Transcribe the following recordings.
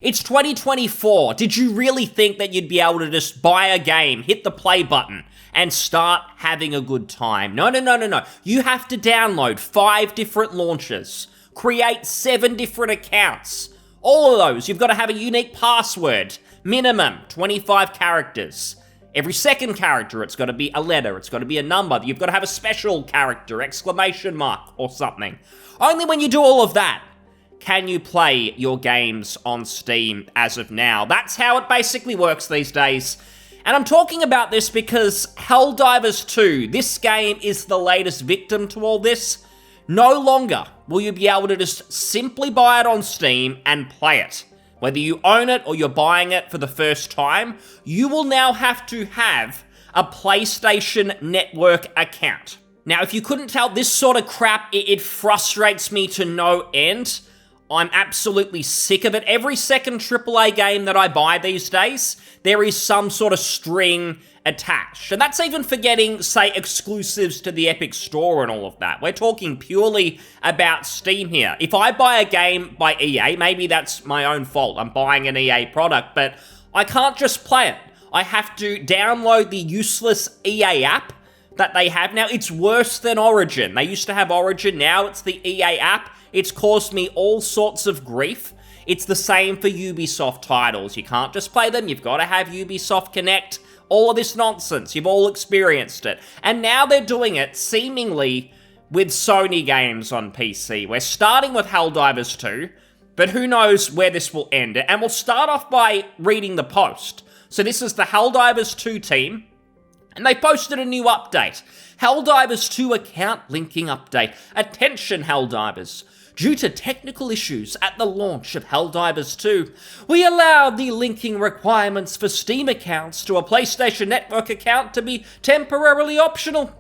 It's 2024. Did you really think that you'd be able to just buy a game, hit the play button, and start having a good time? No. You have to download 5 different launchers, create 7 different accounts. All of those, you've got to have a unique password, minimum 25 characters. Every second character, it's got to be a letter, it's got to be a number. You've got to have a special character, exclamation mark, or something. Only when you do all of that can you play your games on Steam as of now. That's how it basically works these days. And I'm talking about this because Helldivers 2, this game is the latest victim to all this. No longer will you be able to just simply buy it on Steam and play it. Whether you own it or you're buying it for the first time, you will now have to have a PlayStation Network account. Now, if you couldn't tell, this sort of crap, it frustrates me to no end. I'm absolutely sick of it. Every second AAA game that I buy these days, there is some sort of string attached. And that's even forgetting, say, exclusives to the Epic Store and all of that. We're talking purely about Steam here. If I buy a game by EA, maybe that's my own fault. I'm buying an EA product, but I can't just play it. I have to download the useless EA app that they have now. It's worse than Origin. They used to have Origin, now it's the EA app. It's caused me all sorts of grief. It's the same for Ubisoft titles. You can't just play them, you've got to have Ubisoft Connect. All of this nonsense, you've all experienced it. And now they're doing it, seemingly, with Sony games on PC. We're starting with Helldivers 2, but who knows where this will end. And we'll start off by reading the post. So this is the Helldivers 2 team, and they posted a new update. Helldivers 2 account linking update. Attention, Helldivers. Due to technical issues at the launch of Helldivers 2, we allowed the linking requirements for Steam accounts to a PlayStation Network account to be temporarily optional.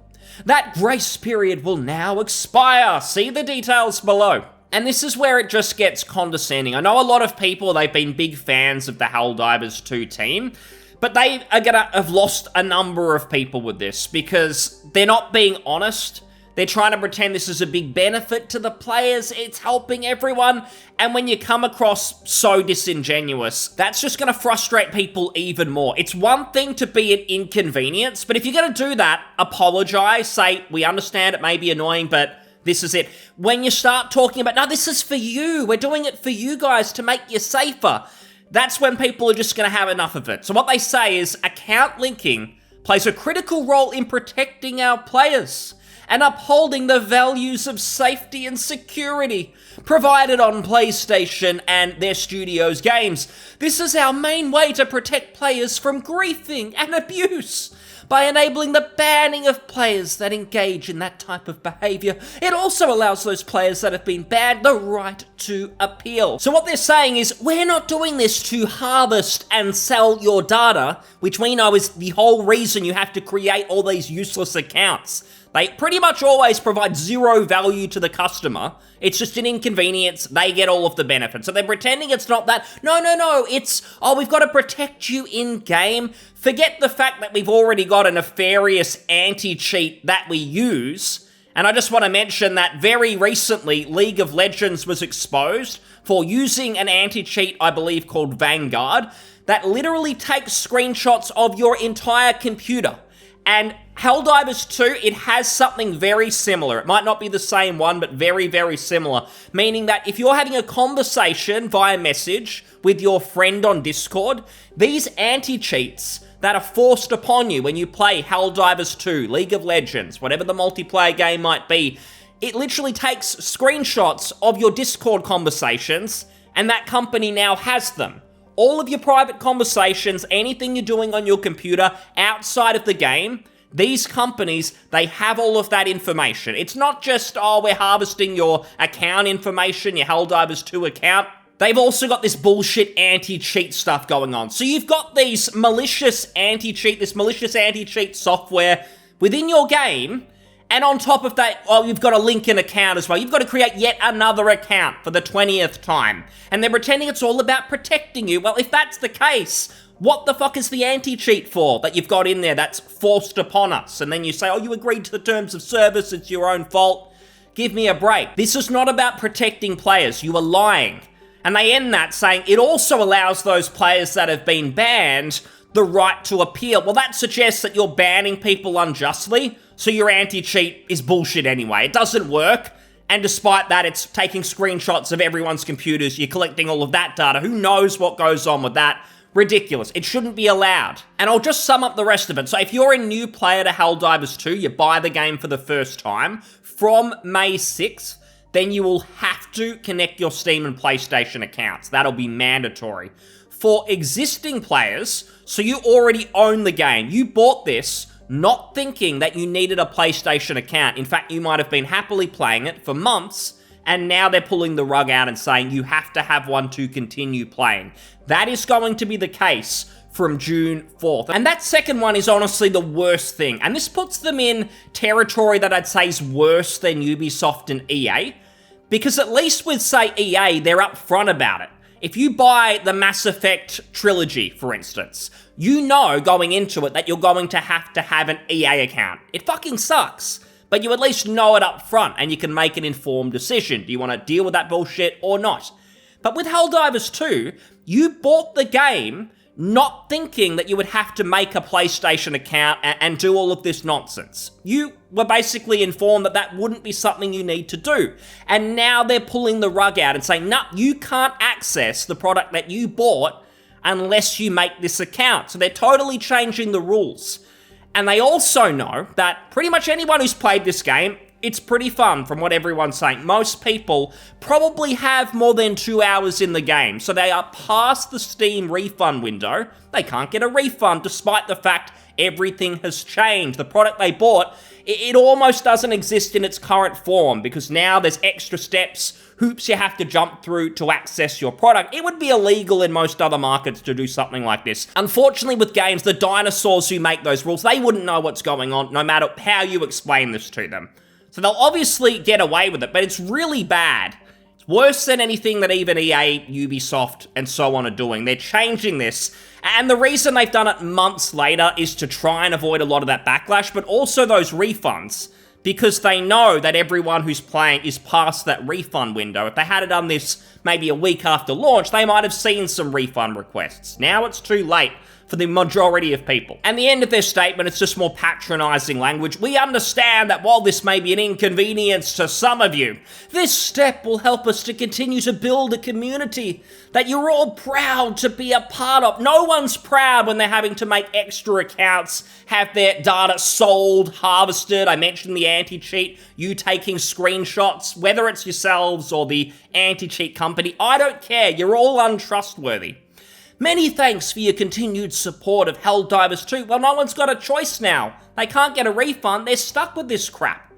That grace period will now expire. See the details below. And this is where it just gets condescending. I know a lot of people, they've been big fans of the Helldivers 2 team, but they are gonna have lost a number of people with this because they're not being honest. They're trying to pretend this is a big benefit to the players, it's helping everyone, and when you come across so disingenuous, that's just gonna frustrate people even more. It's one thing to be an inconvenience, but if you're gonna do that, apologize, say, we understand it may be annoying, but this is it. When you start talking about, no, this is for you, we're doing it for you guys to make you safer, that's when people are just gonna have enough of it. So what they say is, account linking plays a critical role in protecting our players and upholding the values of safety and security provided on PlayStation and their studios' games. This is our main way to protect players from griefing and abuse. By enabling the banning of players that engage in that type of behaviour, it also allows those players that have been banned the right to appeal. So what they're saying is, we're not doing this to harvest and sell your data, which we know is the whole reason you have to create all these useless accounts. They pretty much always provide zero value to the customer. It's just an inconvenience. They get all of the benefits. So they're pretending it's not that. No. It's, oh, we've got to protect you in-game. Forget the fact that we've already got a nefarious anti-cheat that we use. And I just want to mention that very recently, League of Legends was exposed for using an anti-cheat, I believe, called Vanguard, that literally takes screenshots of your entire computer. And Helldivers 2, it has something very similar. It might not be the same one, but very, very similar. Meaning that if you're having a conversation via message with your friend on Discord, these anti-cheats that are forced upon you when you play Helldivers 2, League of Legends, whatever the multiplayer game might be, it literally takes screenshots of your Discord conversations, and that company now has them. All of your private conversations, anything you're doing on your computer outside of the game, these companies, they have all of that information. It's not just, oh, we're harvesting your account information, your Helldivers 2 account. They've also got this bullshit anti-cheat stuff going on. So you've got these malicious anti-cheat software within your game, and on top of that, oh, you've got to link an account as well. You've got to create yet another account for the 20th time. And they're pretending it's all about protecting you. Well, if that's the case, what the fuck is the anti-cheat for that you've got in there that's forced upon us? And then you say, oh, you agreed to the terms of service, it's your own fault. Give me a break. This is not about protecting players. You are lying. And they end that saying it also allows those players that have been banned the right to appeal. Well, that suggests that you're banning people unjustly, so your anti-cheat is bullshit anyway. It doesn't work. And despite that, it's taking screenshots of everyone's computers. You're collecting all of that data. Who knows what goes on with that? Ridiculous. It shouldn't be allowed. And I'll just sum up the rest of it. So if you're a new player to Helldivers 2, you buy the game for the first time, from May 6th, then you will have to connect your Steam and PlayStation accounts. That'll be mandatory. For existing players, so you already own the game. You bought this not thinking that you needed a PlayStation account. In fact, you might have been happily playing it for months, and now they're pulling the rug out and saying you have to have one to continue playing. That is going to be the case from June 4th. And that second one is honestly the worst thing. And this puts them in territory that I'd say is worse than Ubisoft and EA. Because at least with, say, EA, they're upfront about it. If you buy the Mass Effect trilogy, for instance, you know going into it that you're going to have an EA account. It fucking sucks. But you at least know it up front and you can make an informed decision. Do you want to deal with that bullshit or not? But with Helldivers 2, you bought the game not thinking that you would have to make a PlayStation account and do all of this nonsense. You were basically informed that that wouldn't be something you need to do. And now they're pulling the rug out and saying, no, you can't access the product that you bought unless you make this account. So they're totally changing the rules. And they also know that pretty much anyone who's played this game, it's pretty fun from what everyone's saying. Most people probably have more than 2 hours in the game, so they are past the Steam refund window. They can't get a refund despite the fact everything has changed. The product they bought, it almost doesn't exist in its current form because now there's extra steps, hoops you have to jump through to access your product. It would be illegal in most other markets to do something like this. Unfortunately with games, the dinosaurs who make those rules, they wouldn't know what's going on no matter how you explain this to them. So they'll obviously get away with it, but it's really bad. It's worse than anything that even EA, Ubisoft, and so on are doing. They're changing this, and the reason they've done it months later is to try and avoid a lot of that backlash, but also those refunds, because they know that everyone who's playing is past that refund window. If they had done this maybe a week after launch, they might have seen some refund requests. Now it's too late for the majority of people. And the end of their statement, it's just more patronizing language. We understand that while this may be an inconvenience to some of you, this step will help us to continue to build a community that you're all proud to be a part of. No one's proud when they're having to make extra accounts, have their data sold, harvested. I mentioned the anti-cheat, you taking screenshots, whether it's yourselves or the anti-cheat company. I don't care, you're all untrustworthy. Many thanks for your continued support of Helldivers 2. Well, no one's got a choice now. They can't get a refund. They're stuck with this crap.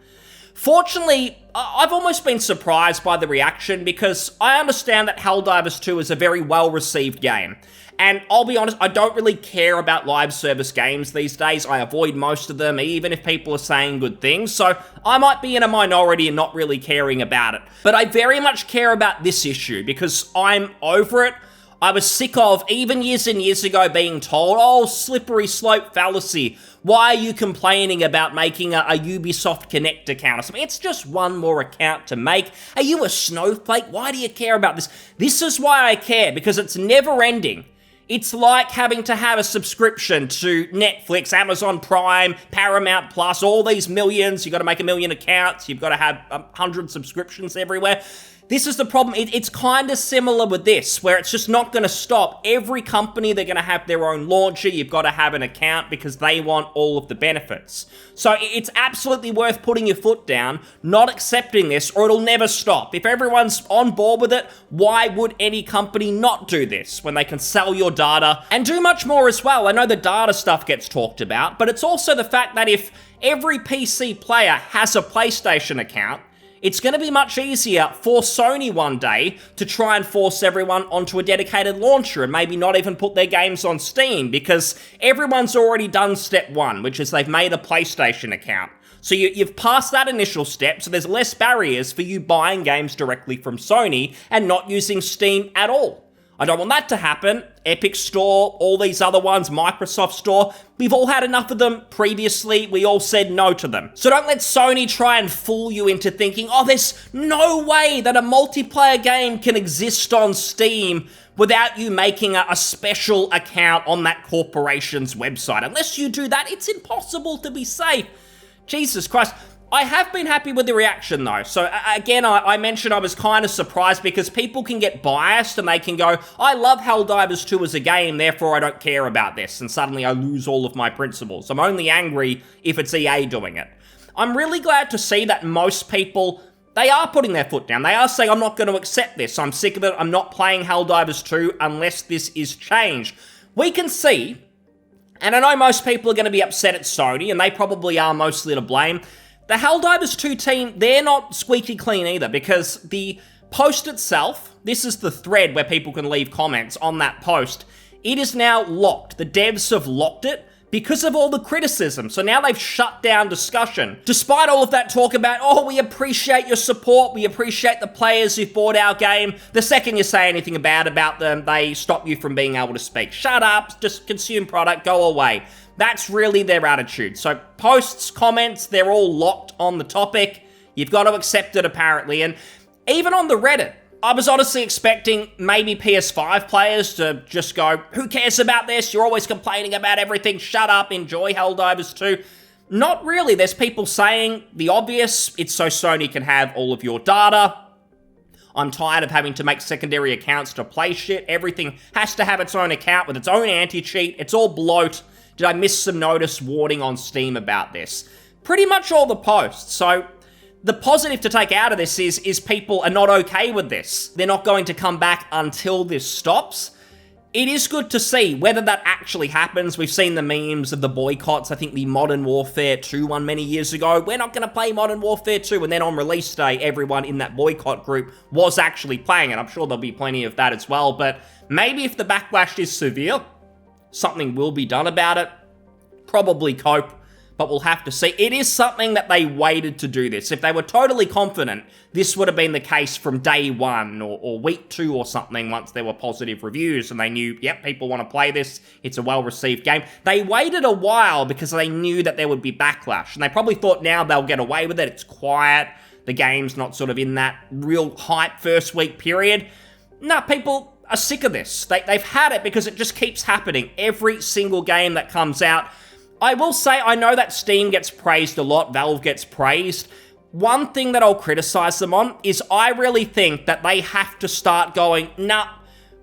Fortunately, I've almost been surprised by the reaction because I understand that Helldivers 2 is a very well-received game. And I'll be honest, I don't really care about live service games these days. I avoid most of them, even if people are saying good things. So I might be in a minority and not really caring about it. But I very much care about this issue because I'm over it. I was sick of, even years and years ago, being told, oh, slippery slope fallacy. Why are you complaining about making a Ubisoft Connect account or something? It's just one more account to make. Are you a snowflake? Why do you care about this? This is why I care, because it's never ending. It's like having to have a subscription to Netflix, Amazon Prime, Paramount Plus, all these millions. You've got to make 1 million accounts. You've got to have 100 subscriptions everywhere. This is the problem. It's kind of similar with this, where it's just not going to stop. Every company, they're going to have their own launcher. You've got to have an account because they want all of the benefits. So it's absolutely worth putting your foot down, not accepting this, or it'll never stop. If everyone's on board with it, why would any company not do this when they can sell your data and do much more as well? I know the data stuff gets talked about, but it's also the fact that if every PC player has a PlayStation account, it's going to be much easier for Sony one day to try and force everyone onto a dedicated launcher and maybe not even put their games on Steam because everyone's already done step one, which is they've made a PlayStation account. So you've passed that initial step, so there's less barriers for you buying games directly from Sony and not using Steam at all. I don't want that to happen. Epic Store, all these other ones, Microsoft Store, we've all had enough of them previously. We all said no to them. So don't let Sony try and fool you into thinking, oh, there's no way that a multiplayer game can exist on Steam without you making a special account on that corporation's website. Unless you do that, it's impossible to be safe. Jesus Christ. I have been happy with the reaction though. So again, I mentioned I was kind of surprised because people can get biased and they can go, I love Helldivers 2 as a game, therefore I don't care about this. And suddenly I lose all of my principles. I'm only angry if it's EA doing it. I'm really glad to see that most people, they are putting their foot down. They are saying, I'm not going to accept this. I'm sick of it. I'm not playing Helldivers 2 unless this is changed. We can see, and I know most people are going to be upset at Sony, and they probably are mostly to blame. The Helldivers 2 team, they're not squeaky clean either, because the post itself, this is the thread where people can leave comments on that post, it is now locked. The devs have locked it because of all the criticism. So now they've shut down discussion. Despite all of that talk about, oh, we appreciate your support, we appreciate the players who've bought our game, the second you say anything bad about them, they stop you from being able to speak. Shut up, just consume product, go away. That's really their attitude. So posts, comments, they're all locked on the topic. You've got to accept it apparently. And even on the Reddit, I was honestly expecting maybe PS5 players to just go, who cares about this? You're always complaining about everything. Shut up, enjoy Helldivers 2. Not really. There's people saying the obvious. It's so Sony can have all of your data. I'm tired of having to make secondary accounts to play shit. Everything has to have its own account with its own anti-cheat. It's all bloat. Did I miss some notice warning on Steam about this? Pretty much all the posts. So the positive to take out of this is people are not okay with this. They're not going to come back until this stops. It is good to see whether that actually happens. We've seen the memes of the boycotts. I think the Modern Warfare 2 one many years ago. We're not going to play Modern Warfare 2. And then on release day, everyone in that boycott group was actually playing it. I'm sure there'll be plenty of that as well. But maybe if the backlash is severe, something will be done about it. Probably cope, but we'll have to see. It is something that they waited to do this. If they were totally confident, this would have been the case from day one or week 2 or something once there were positive reviews and they knew, yep, people want to play this. It's a well-received game. They waited a while because they knew that there would be backlash and they probably thought now they'll get away with it. It's quiet. The game's not sort of in that real hype first week period. No, people are sick of this. They've had it because it just keeps happening. Every single game that comes out. I will say, I know that Steam gets praised a lot, Valve gets praised. One thing that I'll criticize them on is I really think that they have to start going, nah,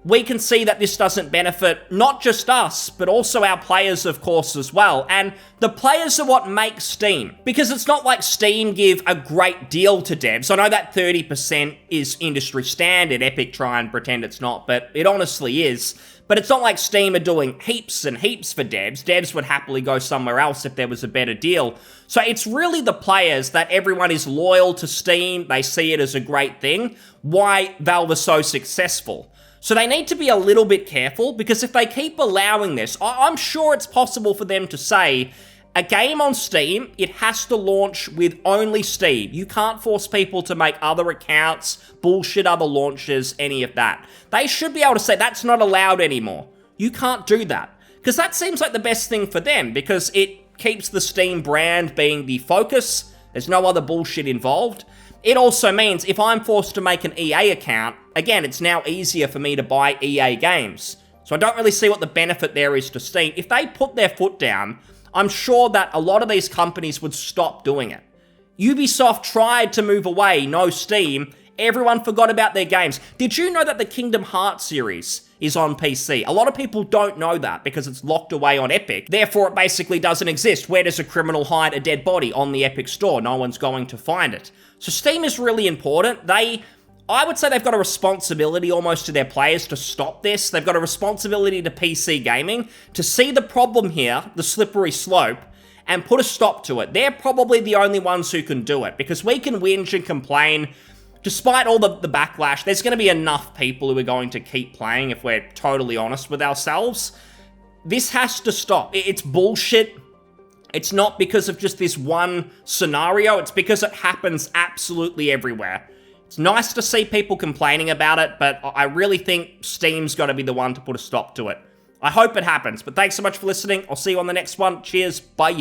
we can see that this doesn't benefit not just us, but also our players, of course, as well. And the players are what make Steam. Because it's not like Steam give a great deal to devs. I know that 30% is industry standard. Epic try and pretend it's not, but it honestly is. But it's not like Steam are doing heaps and heaps for devs. Devs would happily go somewhere else if there was a better deal. So it's really the players that everyone is loyal to Steam. They see it as a great thing. Why Valve is so successful. So they need to be a little bit careful because if they keep allowing this, I'm sure it's possible for them to say, a game on Steam, it has to launch with only Steam. You can't force people to make other accounts, bullshit other launches, any of that. They should be able to say that's not allowed anymore. You can't do that. Because that seems like the best thing for them because it keeps the Steam brand being the focus. There's no other bullshit involved. It also means if I'm forced to make an EA account, again, it's now easier for me to buy EA games. So I don't really see what the benefit there is to Steam. If they put their foot down, I'm sure that a lot of these companies would stop doing it. Ubisoft tried to move away, no Steam. Everyone forgot about their games. Did you know that the Kingdom Hearts series is on PC? A lot of people don't know that because it's locked away on Epic. Therefore, it basically doesn't exist. Where does a criminal hide a dead body? On the Epic Store. No one's going to find it. So Steam is really important. I would say they've got a responsibility almost to their players to stop this. They've got a responsibility to PC gaming to see the problem here, the slippery slope, and put a stop to it. They're probably the only ones who can do it because we can whinge and complain. Despite all the backlash, there's going to be enough people who are going to keep playing if we're totally honest with ourselves. This has to stop. It's bullshit. It's not because of just this one scenario. It's because it happens absolutely everywhere. It's nice to see people complaining about it, but I really think Steam's got to be the one to put a stop to it. I hope it happens, but thanks so much for listening. I'll see you on the next one. Cheers. Bye.